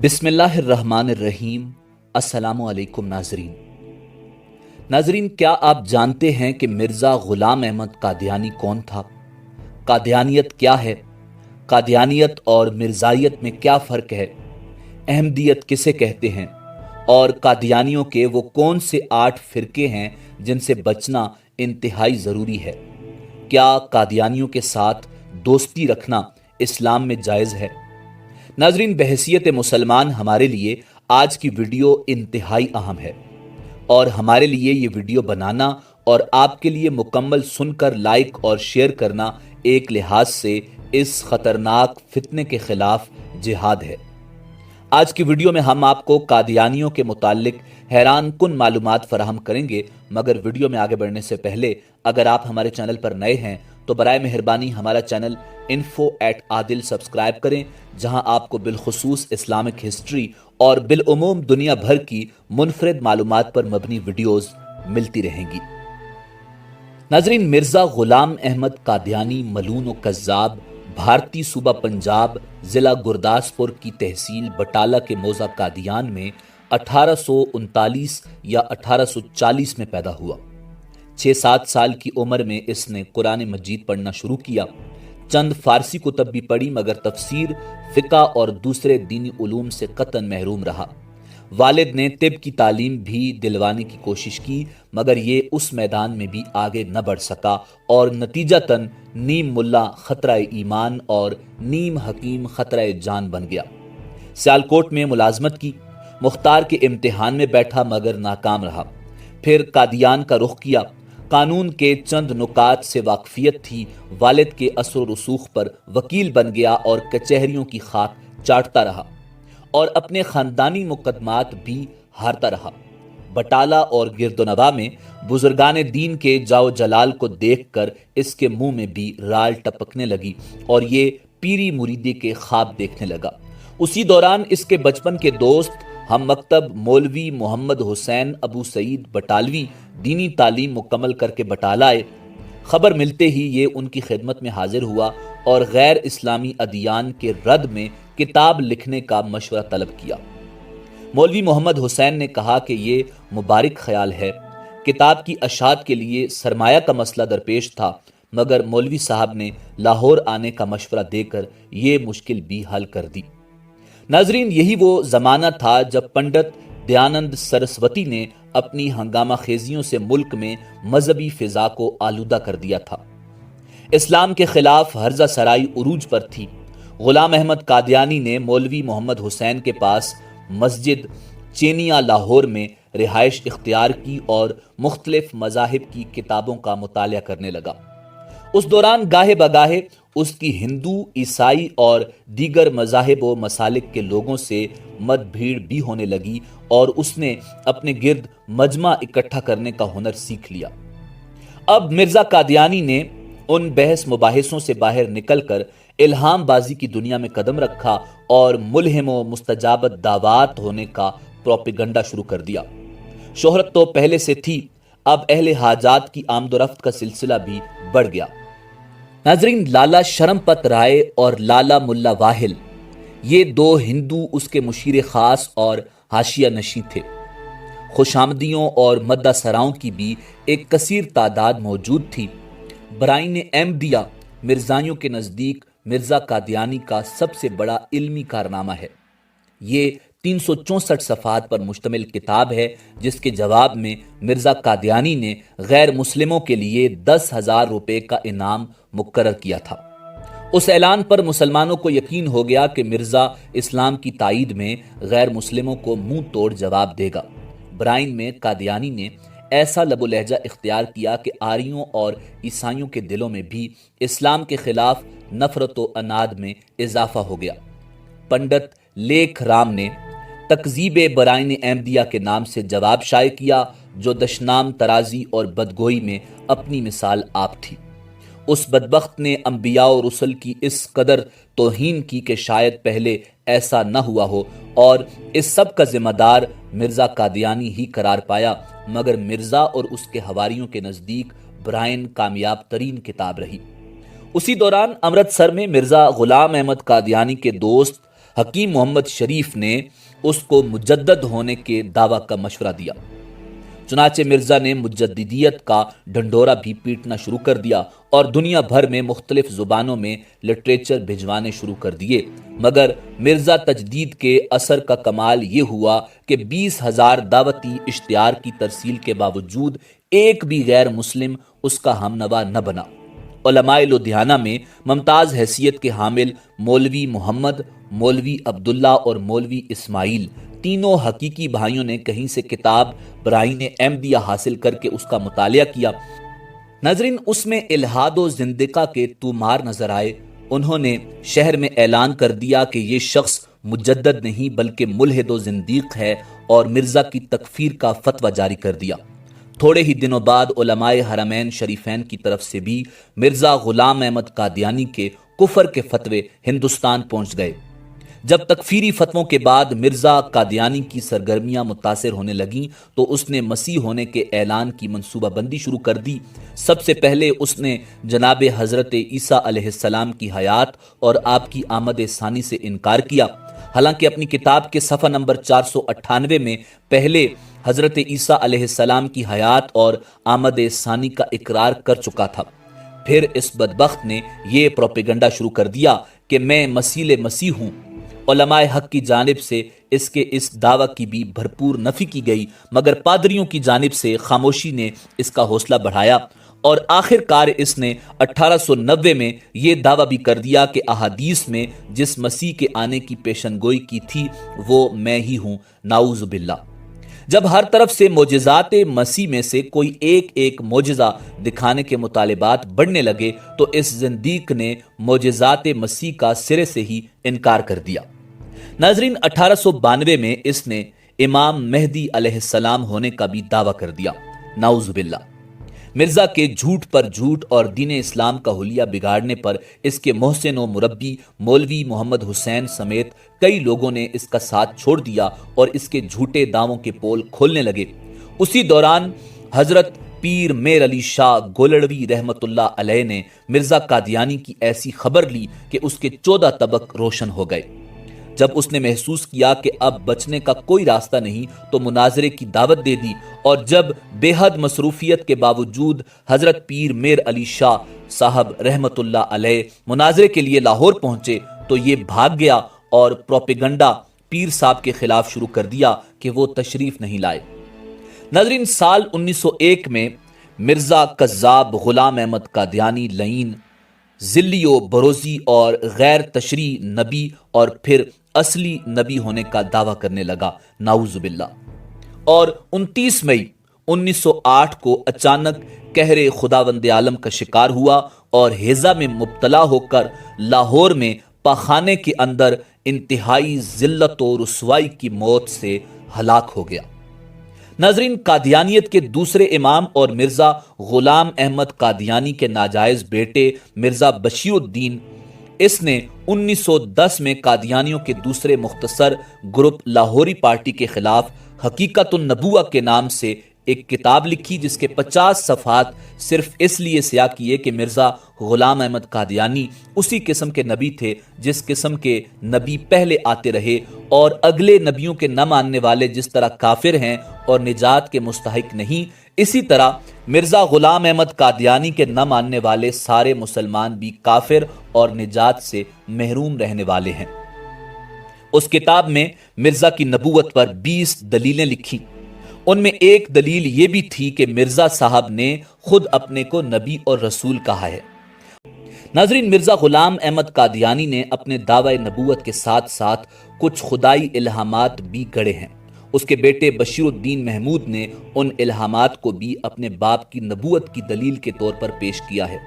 बिस्मिल्लाह अर्रहमान अर्रहीम। अस्सलामु अलैकुम नाजरीन, क्या आप जानते हैं कि मिर्ज़ा ग़ुलाम अहमद कादियानी कौन था? कादियानियत क्या है? कादियानियत और मिर्ज़ाइयत में क्या फ़र्क है? अहमदियत किसे कहते हैं? और कादियानियों के वो कौन से 8 फ़िरके हैं जिनसे बचना इंतहाई ज़रूरी है? क्या कादियानियों के साथ दोस्ती रखना इस्लाम में जायज़ है? नाजरीन, बहैसियत मुसलमान हमारे लिए आज की वीडियो इंतहाई अहम है और हमारे लिए ये वीडियो बनाना और आपके लिए मुकम्मल सुनकर लाइक और शेयर करना एक लिहाज से इस खतरनाक फितने के खिलाफ जिहाद है। आज की वीडियो में हम आपको कादियानियों के मुतालिक हैरान कुन मालूमात फराहम करेंगे, मगर वीडियो में आगे बढ़ने से पहले अगर आप हमारे चैनल पर नए हैं तो बराए मेहरबानी हमारा चैनल info@adil सब्सक्राइब करें, जहां आपको बिलखुसूस इस्लामिक हिस्ट्री और बिलउमूम दुनिया भर की मुनफरिद मालूमात पर मबनी वीडियोस मिलती रहेंगी। नाजरीन, मिर्जा गुलाम अहमद कादियानी मलून व कज़्ज़ाब भारतीय सूबा पंजाब, जिला गुरदासपुर की तहसील बटाला के मौज़ा कादियान में 1839 या 1840 में पैदा हुआ। 6-7 साल की उम्र में इसने कुरान मजीद पढ़ना शुरू किया। चंद फारसी कुतब भी पढ़ी, मगर तफसीर, फ़िक़्ह और दूसरे दीनी उलूम से कतन महरूम रहा। वालिद ने तिब की तालीम भी दिलवाने की कोशिश की, मगर ये उस मैदान में भी आगे न बढ़ सका और नतीजतन नीम मुल्ला खतरा ईमान और नीम हकीम खतरा जान बन गया। सियालकोट में मुलाजमत की, मुख्तार के इम्तिहान में बैठा मगर नाकाम रहा। फिर कादियान का रुख किया। कानून के चंद नुकात से वाकफियत थी। वालिद के असर रसूख पर वकील बन गया और कचहरियों की खाक चाटता रहा और अपने खानदानी मुकदमात भी हारता रहा। बटाला और गिरदोनवा में बुजुर्गान दीन के जाओ जलाल को देखकर इसके मुंह में भी राल टपकने लगी और ये पीरी मुरीदी के ख्वाब देखने लगा। उसी दौरान इसके बचपन के दोस्त हम मकतब मौलवी मोहम्मद हुसैन अबू सईद बटालवी दीनी तालीम मुकम्मल करके बटाला आए। खबर मिलते ही ये उनकी खिदमत में हाजिर हुआ और गैर इस्लामी अदियान के रद में किताब लिखने का मशवरा तलब किया। मौलवी मोहम्मद हुसैन ने कहा कि ये मुबारक ख्याल है। किताब की अशात के लिए सरमाया का मसला दरपेश था, मगर मौलवी साहब ने लाहौर आने का मशवरा देकर ये मुश्किल भी हल कर दी। नाजरीन, यही वो ज़माना था जब पंडित दयानंद सरस्वती ने अपनी हंगामा खेजियों से मुल्क में मजहबी फिजा को आलूदा कर दिया था। इस्लाम के खिलाफ हर्जा सराई उरूज पर थी। गुलाम अहमद कादियानी ने मौलवी मोहम्मद हुसैन के पास मस्जिद चेनिया लाहौर में रिहाइश इख्तियार की और मुख्तलिफ मजाहिब की किताबों का मुतालिया करने लगा। उस दौरान गाहे बगाहे उसकी हिंदू, ईसाई और दीगर मजाहिब व मसालिक के लोगों से मतभेड़ भी होने लगी और उसने अपने गिर्द मजमा इकट्ठा करने का हुनर सीख लिया। अब मिर्जा कादियानी ने उन बहस मुबाहिसों से बाहर निकलकर इल्हाम बाजी की दुनिया में कदम रखा और मुल्हिम व मुस्तजाबत दावात होने का प्रोपेगंडा शुरू कर दिया। शोहरत तो पहले से थी, अब अहले हाजात की आमदोरफ्त का सिलसिला भी बढ़ गया। नाजरीन, लाला शरमपत राय और लाला मुल्ला वाहिल, ये 2 हिंदू उसके मुशीर खास और हाशिया नशी थे। खुशामदियों और मद्दा सराओं की भी एक कसीर तादाद मौजूद थी। बराइन अहमदिया मिर्जाइयों के नज़दीक मिर्जा कादियानी का सबसे बड़ा इल्मी कारनामा है। ये 364 सफ़ात पर मुश्तमिल किताब है, जिसके जवाब में मिर्जा कादियानी ने गैर मुस्लिमों के लिए 10,000 रुपए का इनाम मुकर्रर किया था। उस ऐलान पर मुसलमानों को यकीन हो गया कि मिर्जा इस्लाम की ताईद में गैर मुस्लिमों को मुंह तोड़ जवाब देगा। ब्राइन में कादियानी ने ऐसा लबो लहजा इख्तियार किया कि आरियों और ईसाइयों के दिलों में भी इस्लाम के खिलाफ नफरत व अनाद में इजाफा हो गया। पंडित लेख राम ने तकजीब बराइन अहमदिया के नाम से जवाब शाये किया, जो दशनाम तराजी और बदगोई में अपनी मिसाल आप थी। उस बदबख्त ने अंबिया और रुसल की इस कदर तौहीन की कि शायद पहले ऐसा न हुआ हो और इस सब का जिम्मेदार मिर्जा कादियानी ही करार पाया, मगर मिर्जा और उसके हवारियों के नज़दीक ब्राइन कामयाब तरीन किताब रही। उसी दौरान अमृतसर में मिर्जा गुलाम अहमद कादियानी के दोस्त حکیم محمد شریف نے اس کو مجدد ہونے کے دعویٰ کا مشورہ دیا۔ چنانچہ مرزا نے مجددیت کا ڈھنڈورا بھی پیٹنا شروع کر دیا اور دنیا بھر میں مختلف زبانوں میں لٹریچر بھجوانے شروع کر دیے، مگر مرزا تجدید کے اثر کا کمال یہ ہوا کہ 20,000 دعوتی اشتہار کی ترسیل کے باوجود ایک بھی غیر مسلم اس کا ہمنوا نہ بنا۔ علماء لدھیانہ میں ممتاز حیثیت کے حامل مولوی محمد، مولوی عبداللہ اور مولوی اسماعیل تینوں حقیقی بھائیوں نے کہیں سے کتاب براہین احمدیہ حاصل کر کے اس کا مطالعہ کیا۔ ناظرین، اس میں الہاد و زندقہ کے طومار نظر آئے۔ انہوں نے شہر میں اعلان کر دیا کہ یہ شخص مجدد نہیں بلکہ ملحد و زندیق ہے، اور مرزا کی تکفیر کا فتویٰ جاری کر دیا۔ تھوڑے ہی دنوں بعد علماء حرمین شریفین کی طرف سے بھی مرزا غلام احمد قادیانی کے کفر کے فتوے ہندوستان پہنچ گئے۔ جب تکفیری فتووں کے بعد مرزا قادیانی کی سرگرمیاں متاثر ہونے لگیں تو اس نے مسیح ہونے کے اعلان کی منصوبہ بندی شروع کر دی۔ سب سے پہلے اس نے جناب حضرت عیسیٰ علیہ السلام کی حیات اور آپ کی آمد ثانی سے انکار کیا، حالانکہ اپنی کتاب کے صفحہ نمبر 498 میں پہلے حضرت عیسیٰ علیہ السلام کی حیات اور آمد ثانی کا اقرار کر چکا تھا۔ پھر اس بدبخت نے یہ پروپیگنڈا شروع کر دیا کہ میں مسیح ہوں۔ علماء حق کی جانب سے اس کے اس دعویٰ کی بھی بھرپور نفی کی گئی، مگر پادریوں کی جانب سے خاموشی نے اس کا حوصلہ بڑھایا، اور آخر کار اس نے 1890 میں یہ دعویٰ بھی کر دیا کہ احادیث میں جس مسیح کے آنے کی پیشن گوئی کی تھی وہ میں ہی ہوں، نعوذ باللہ۔ جب ہر طرف سے معجزات مسیح میں سے کوئی ایک معجزہ دکھانے کے مطالبات بڑھنے لگے تو اس زندیق نے معجزات مسیح کا سرے سے ہی انکار کر دیا۔ ناظرین، 1892 میں اس نے امام مہدی علیہ السلام ہونے کا بھی دعویٰ کر دیا، نعوذ باللہ۔ مرزا کے جھوٹ پر جھوٹ اور دین اسلام کا حلیہ بگاڑنے پر اس کے محسن و مربی مولوی محمد حسین سمیت کئی لوگوں نے اس کا ساتھ چھوڑ دیا اور اس کے جھوٹے دعووں کے پول کھولنے لگے۔ اسی دوران حضرت پیر میر علی شاہ گولڑوی رحمت اللہ علیہ نے مرزا قادیانی کی ایسی خبر لی کہ اس کے 14 طبق روشن ہو گئے۔ جب اس نے محسوس کیا کہ اب بچنے کا کوئی راستہ نہیں تو مناظرے کی دعوت دے دی، اور جب بے حد مصروفیت کے باوجود حضرت پیر میر علی شاہ صاحب رحمت اللہ علیہ مناظرے کے لیے لاہور پہنچے تو یہ بھاگ گیا اور پروپیگنڈا پیر صاحب کے خلاف شروع کر دیا کہ وہ تشریف نہیں لائے۔ ناظرین، سال 1901 میں مرزا کذاب غلام احمد قادیانی لعین، ذلی و بروزی اور غیر تشریع نبی اور پھر اصلی نبی ہونے کا دعویٰ کرنے لگا، نعوذ باللہ۔ اور 29 مئی 1908 کو اچانک قہر خداوند عالم کا شکار ہوا اور ہیضہ میں مبتلا ہو کر لاہور میں پاخانے کے اندر انتہائی ذلت و رسوائی کی موت سے ہلاک ہو گیا۔ ناظرین، قادیانیت کے دوسرے امام اور مرزا غلام احمد قادیانی کے ناجائز بیٹے مرزا بشیر الدین، اس نے 1910 میں قادیانیوں کے دوسرے مختصر گروپ لاہوری پارٹی کے خلاف حقیقت النبوہ کے نام سے ایک کتاب لکھی، جس کے 50 صفحات صرف اس لیے سیاہ کیے کہ مرزا غلام احمد قادیانی اسی قسم کے نبی تھے جس قسم کے نبی پہلے آتے رہے، اور اگلے نبیوں کے نہ ماننے والے جس طرح کافر ہیں اور نجات کے مستحق نہیں، اسی طرح مرزا غلام احمد قادیانی کے نہ ماننے والے سارے مسلمان بھی کافر اور نجات سے محروم رہنے والے ہیں۔ اس کتاب میں مرزا کی نبوت پر 20 دلیلیں لکھی۔ ان میں ایک دلیل یہ بھی تھی کہ مرزا صاحب نے خود اپنے کو نبی اور رسول کہا ہے۔ ناظرین، مرزا غلام احمد قادیانی نے اپنے دعوی نبوت کے ساتھ ساتھ کچھ خدائی الہامات بھی گڑھے ہیں۔ اس کے بیٹے بشیر الدین محمود نے ان الہامات کو بھی اپنے باپ کی نبوت کی دلیل کے طور پر پیش کیا ہے۔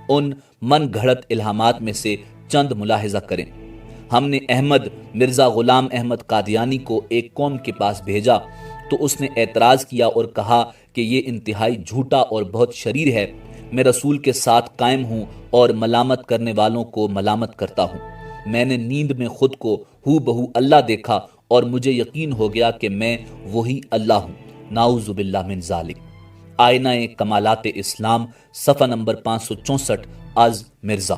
ان من گھڑت الہامات میں سے چند ملاحظہ کریں۔ ہم نے احمد مرزا غلام احمد قادیانی کو ایک قوم کے پاس بھیجا تو اس نے اعتراض کیا اور کہا کہ یہ انتہائی جھوٹا اور بہت شریر ہے۔ میں رسول کے ساتھ قائم ہوں اور ملامت کرنے والوں کو ملامت کرتا ہوں۔ میں نے نیند میں خود کو ہو بہو اللہ دیکھا اور مجھے یقین ہو گیا کہ میں وہی اللہ ہوں، نعوذ باللہ من ذالک۔ آئینہ کمالات اسلام، صفحہ نمبر 564 از مرزا۔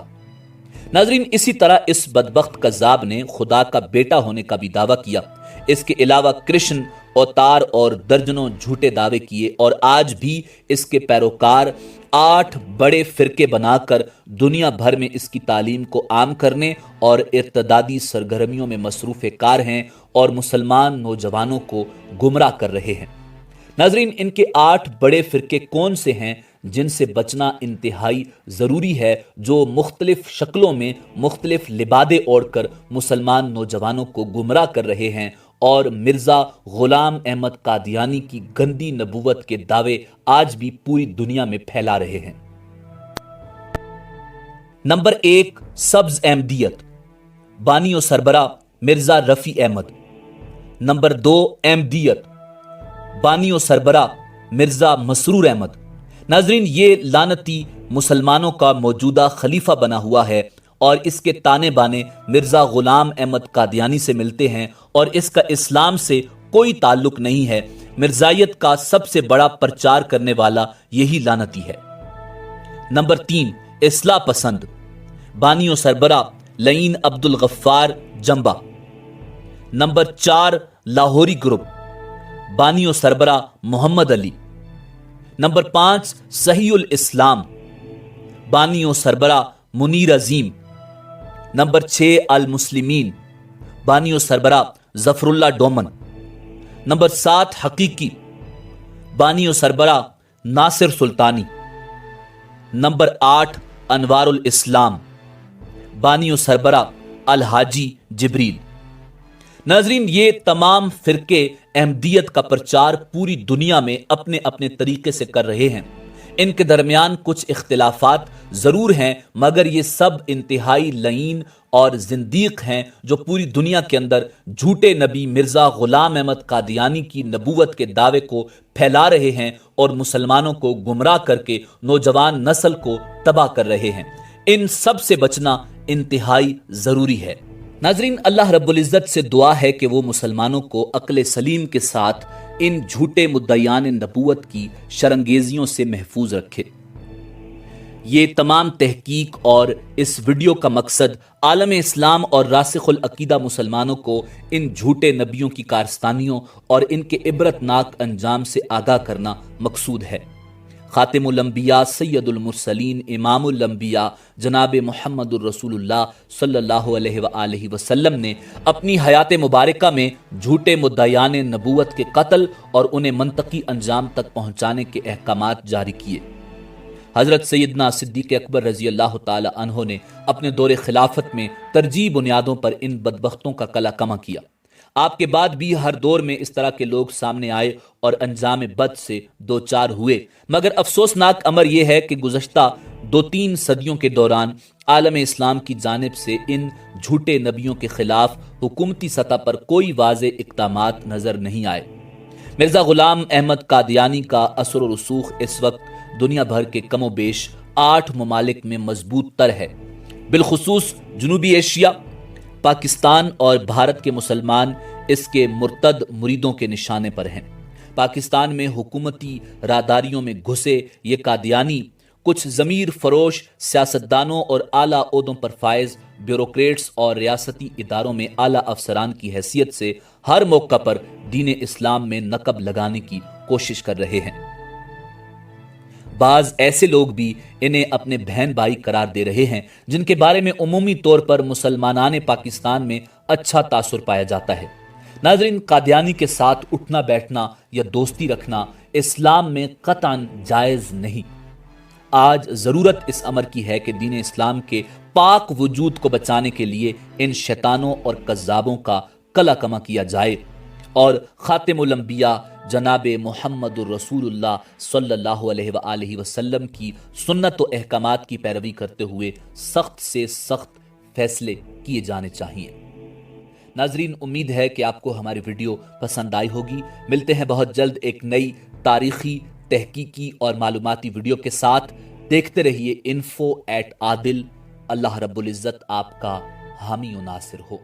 नाजरीन, इसी तरह इस बदबख्त कज़्ज़ाब ने खुदा का बेटा होने का भी दावा किया। इसके अलावा कृष्ण, अवतार और दर्जनों झूठे दावे किए और आज भी इसके पैरोकार 8 बड़े फिरके बनाकर दुनिया भर में इसकी तालीम को आम करने और इर्तदादी सरगर्मियों में मसरूफ़ कार हैं और मुसलमान नौजवानों को गुमराह कर रहे हैं। नाजरीन, इनके 8 बड़े फिरके कौन से हैं जिनसे बचना इंतहाई ज़रूरी है, जो मुख्तलिफ शक्लों में मुख्तलिफ लिबादे ओढ़कर मुसलमान नौजवानों को गुमराह कर रहे हैं और मिर्ज़ा ग़ुलाम अहमद कादियानी की गंदी नबूवत के दावे आज भी पूरी दुनिया में फैला रहे हैं। नंबर 1, सब्ज़ अहमदियत, बानी और सरबरा मिर्ज़ा रफ़ी अहमद। नंबर 2, अहमदियत, बानी और सरबरा मिर्ज़ा मसरूर अहमद। नाजरीन, ये लानती मुसलमानों का मौजूदा खलीफा बना हुआ है और इसके ताने बाने मिर्ज़ा ग़ुलाम अहमद कादियानी से मिलते हैं और इसका इस्लाम से कोई ताल्लुक नहीं है। मिर्ज़ाइयत का सबसे बड़ा प्रचार करने वाला यही लानती है। नंबर 3, इस्लाह पसंद, बानी और सरबरा लईन अब्दुल गफ्फार जंबा। नंबर 4, लाहौरी ग्रुप, बानी और सरबरा मोहम्मद अली। नंबर 5, सहीउल इस्लाम, बानी और सरबरा मुनीर अजीम। नंबर 6, अल मुस्लिमीन, बानी और सरबरा जफरुल्ला डोमन। नंबर 7, हकीकी, बानी और सरबरा नासिर सुल्तानी। नंबर 8, अनवारुल इस्लाम, बानी और सरबरा अल हाजी जिब्रील। नाजरीन, ये तमाम फिरके अहमदियत का प्रचार पूरी दुनिया में अपने अपने तरीके से कर रहे हैं। इनके दरमियान कुछ इख्तिलाफात ज़रूर हैं, मगर ये सब इंतहाई लईन और जिंदीक हैं जो पूरी दुनिया के अंदर झूठे नबी मिर्ज़ा ग़ुलाम अहमद कादियानी की नबूवत के दावे को फैला रहे हैं और मुसलमानों को गुमराह करके नौजवान नस्ल को तबाह कर रहे हैं। इन सब से बचना इंतहाई ज़रूरी है। नाजरीन, अल्लाह रब्बुल इज़्ज़त से दुआ है कि वो मुसलमानों को अक्ल सलीम के साथ इन झूठे मुद्दयान नबूवत की शरंगेजियों से महफूज रखे। ये तमाम तहकीक और इस वीडियो का मकसद आलम इस्लाम और रासिखुल अकीदा मुसलमानों को इन झूठे नबियों की कारस्तानियों और इनके इबरतनाक अंजाम से आगाह करना मकसूद है। खातिमुल अंबिया सैयदुल मुरसलीन इमामुल अंबिया जनाब मुहम्मदुर रसूलुल्लाह सल्लल्लाहु अलैहि वसल्लम ने अपनी हयात मुबारका में झूठे मुद्दयान नबूवत के कत्ल और उन्हें मंतकी अंजाम तक पहुंचाने के अहकामात जारी किए। हजरत सैयदना सिद्दीक़ अकबर रज़ी अल्लाह ताला अन्हो ने अपने दौरे खिलाफत में तरजीह बुनियादों पर इन बदबख्तों का कला कमा किया। आपके बाद भी हर दौर में इस तरह के लोग सामने आए और अंजाम बद से दो चार हुए, मगर अफसोसनाक अमर यह है कि गुज़श्ता 2-3 सदियों के दौरान आलम इस्लाम की जानिब से इन झूठे नबियों के खिलाफ हुकूमती सतह पर कोई वाज़े इक़दामात नज़र नहीं आए। मिर्ज़ा ग़ुलाम अहमद कादियानी का असर व रसूख इस वक्त दुनिया भर के कमो बेश 8 ममालिक में मजबूत तर है। बिलखुसूस जनूबी एशिया, पाकिस्तान और भारत के मुसलमान इसके मुर्तद मुरीदों के निशाने पर हैं। पाकिस्तान में हुकूमती रादारियों में घुसे ये कादियानी कुछ ज़मीर फरोश सियासतदानों और आला ओहदों पर फायज ब्यूरोक्रेट्स और रियासती इदारों में आला अफसरान की हैसियत से हर मौका पर दीन इस्लाम में नकब लगाने की कोशिश कर रहे हैं। बाज ऐसे लोग भी इन्हें अपने बहन भाई करार दे रहे हैं जिनके बारे में उमूमी तौर पर मुसलमानाने पाकिस्तान में अच्छा तासुर पाया जाता है। नाजरीन, कादियानी के साथ उठना बैठना या दोस्ती रखना इस्लाम में कतन जायज़ नहीं। आज ज़रूरत इस अमर की है कि दीन इस्लाम के पाक वजूद को बचाने के लिए इन शैतानों और कज़्ज़ाबों का कला कमा किया जाए और खातिमुल अंबिया जनाब मुहम्मदुर रसूलुल्लाह सल्लल्लाहु अलैहि वसल्लम की सुन्नत व अहकामात की पैरवी करते हुए सख्त से सख्त फैसले किए जाने चाहिए। नाजरीन, उम्मीद है कि आपको हमारी वीडियो पसंद आई होगी। मिलते हैं बहुत जल्द एक नई तारीखी, तहकीकी और मालूमाती वीडियो के साथ। देखते रहिए info@adil। अल्लाह रब्बुल इज़्ज़त आपका हामी-o-नासिर हो।